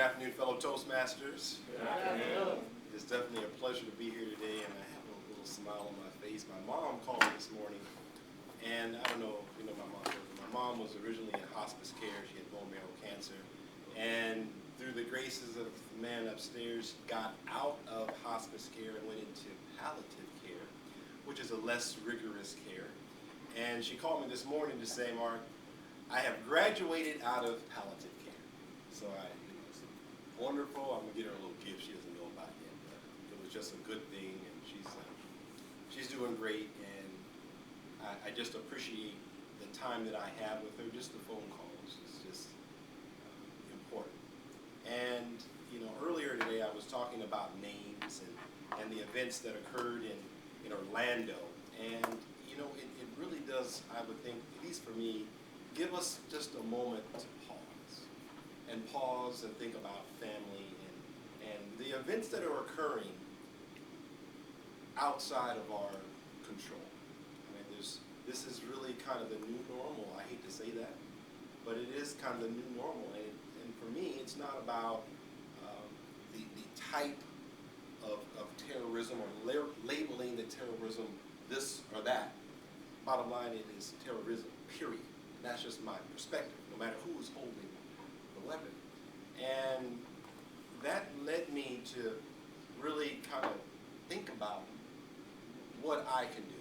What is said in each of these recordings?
afternoon, fellow Toastmasters. Good afternoon. It's definitely a pleasure to be here today, and I have a little smile on my face. My mom called me this morning, and I don't know if you know my mom, but my mom was originally in hospice care. She had bone marrow cancer, and through the graces of the man upstairs, got out of hospice care and went into palliative care, which is a less rigorous care. And she called me this morning to say, Mark, I have graduated out of palliative care. So it's wonderful. I'm gonna get her a little gift. She doesn't know about it yet, but it was just a good thing, and she's doing great. And I just appreciate the time that I have with her. Just the phone calls is just important. And earlier today I was talking about names and the events that occurred in Orlando, and it really does, I would think, at least for me, give us just a moment to pause and think about family and the events that are occurring outside of our control. I mean, this is really kind of the new normal. I hate to say that, but it is kind of the new normal. And for me, it's not about the type of terrorism or labeling the terrorism this or that. Bottom line, it is terrorism, period. That's just my perspective, no matter who is holding the weapon. And that led me to really kind of think about what I can do.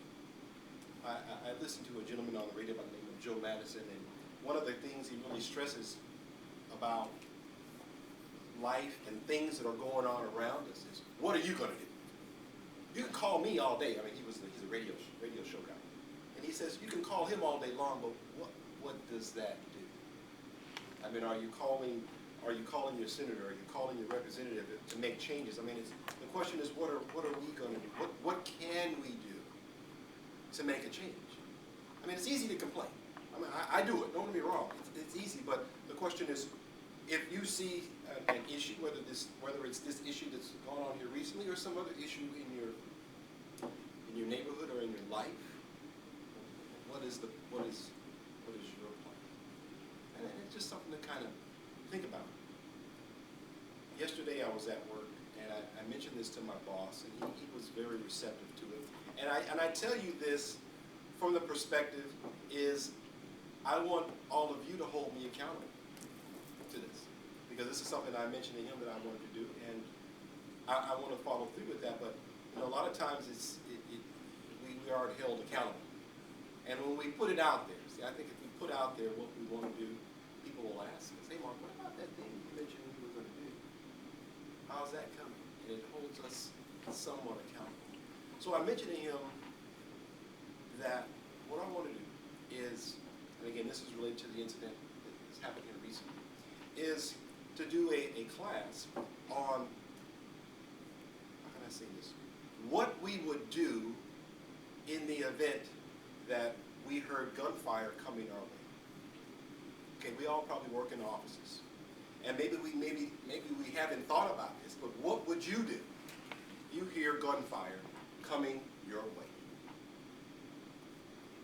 I listened to a gentleman on the radio by the name of Joe Madison, and one of the things he really stresses about life and things that are going on around us is, what are you going to do? You can call me all day. I mean, he's a radio show guy. And he says, you can call him all day long, but what does that do? I mean, are you calling your senator? Are you calling your representative to make changes? I mean, the question is, what are we going to do? What can we do to make a change? I mean, it's easy to complain. I mean, I do it. Don't get me wrong. It's easy, but the question is, if you see an issue, whether it's this issue that's gone on here recently or some other issue in your neighborhood or in your life, what is your plan? And it's just something to kind of think about. Yesterday I was at work, and I mentioned this to my boss, and he was very receptive to it. And I tell you this from the perspective is I want all of you to hold me accountable to this, because this is something I mentioned to him that I wanted to do, and I want to follow through with that. But a lot of times we aren't held accountable. And when we put it out there, see, I think if we put out there what we want to do, people will ask us, hey, Mark, what about that thing you mentioned you were going to do? How's that coming? And it holds us somewhat accountable. So I mentioned to him that what I want to do is, and again, this is related to the incident that has happened here recently, is to do a class on, how can I say this, what we would do in the event that we heard gunfire coming our way. Okay, we all probably work in offices, and maybe we haven't thought about this, but what would you do if you hear gunfire coming your way?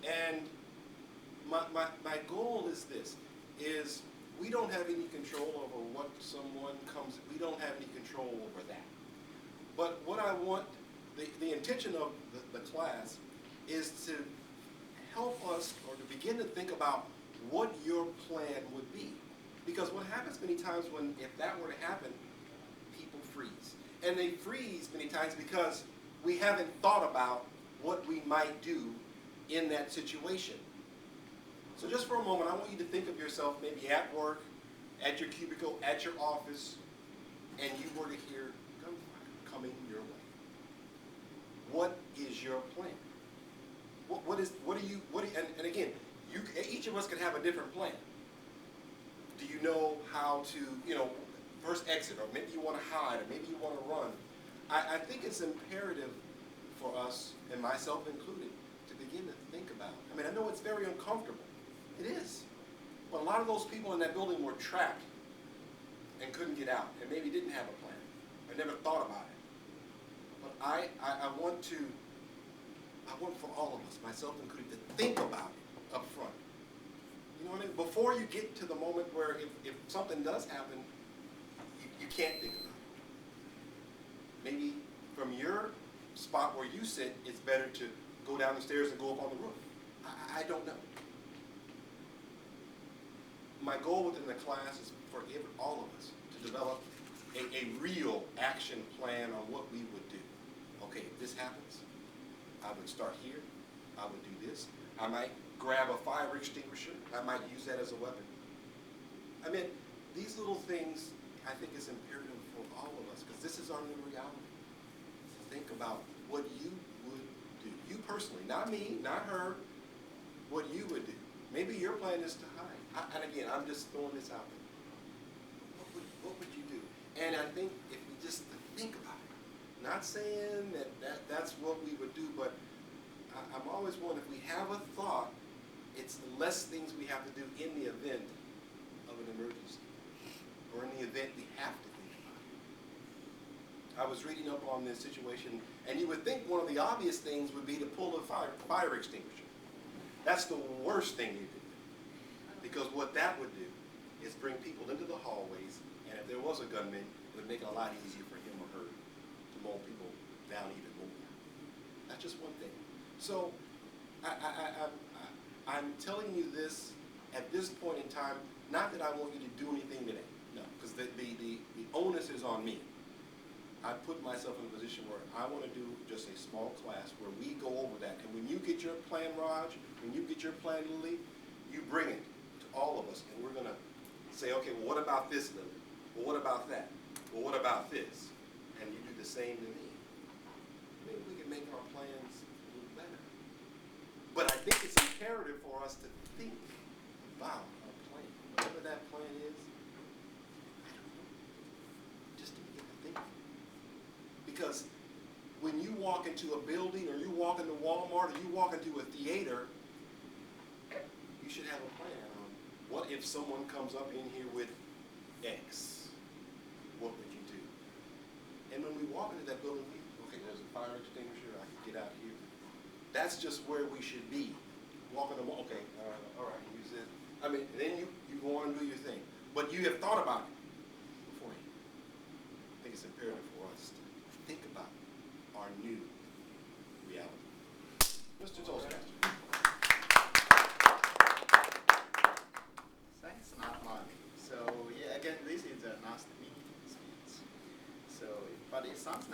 And my goal is this: is we don't have any control over what someone comes. We don't have any control over that. But what I want, the intention of the class is to help us, or to begin to think about what your plan would be. Because what happens many times if that were to happen, people freeze. And they freeze many times because we haven't thought about what we might do in that situation. So just for a moment, I want you to think of yourself maybe at work, at your cubicle, at your office, and you were to hear gunfire coming your way. What is your plan? And again, each of us can have a different plan. Do you know how to, first exit, or maybe you want to hide, or maybe you want to run? I think it's imperative for us, and myself included, to begin to think about. I mean, I know it's very uncomfortable. It is. But a lot of those people in that building were trapped and couldn't get out, and maybe didn't have a plan, or never thought about it. But I want for all of us, myself included, to think about it up front. You know what I mean? Before you get to the moment where if something does happen, you can't think about it. Maybe from your spot where you sit, it's better to go down the stairs and go up on the roof. I don't know. My goal within the class is for all of us to develop a real action plan on what we would do. Okay, if this happens, I would start here. I would do this. I might grab a fire extinguisher. I might use that as a weapon. I mean, these little things, I think is imperative for all of us, because this is our new reality. Think about what you would do. You personally, not me, not her, what you would do. Maybe your plan is to hide. And again, I'm just throwing this out there. What would you do? And I think if we just think about it, not saying that's what we would do, but I'm always wondering, if we have a thought, it's less things we have to do in the event of an emergency, or in the event we have to think about it. I was reading up on this situation, and you would think one of the obvious things would be to pull a fire extinguisher. That's the worst thing you could do, because what that would do is bring people into the hallways, and if there was a gunman, it would make it a lot easier for him or her to mow people down even more. That's just one thing. So I'm telling you this at this point in time, not that I want you to do anything today, no, because the onus is on me. I put myself in a position where I want to do just a small class where we go over that. And when you get your plan, Raj, when you get your plan, Lily, you bring it to all of us, and we're going to say, okay, well, what about this, Lily? Well, what about that? Well, what about this? And you do the same to me. Maybe we can make our plans a little better. But I think it's imperative for us to think about our plan. Whatever that plan is, I don't know. Just to begin to think. Because when you walk into a building, or you walk into Walmart, or you walk into a theater, you should have a plan on what if someone comes up in here with X. What would you do? And when we walk into that building, okay, there's a fire extinguisher, I can get out here. That's just where we should be. Walking the wall, okay, all right, use this. I mean, then you go on and do your thing. But you have thought about it beforehand. I think it's imperative for us to think about our new reality. Mr. Toastmaster. Thanks, Mark. So yeah, again, this is a last meeting speech. So, but it sounds like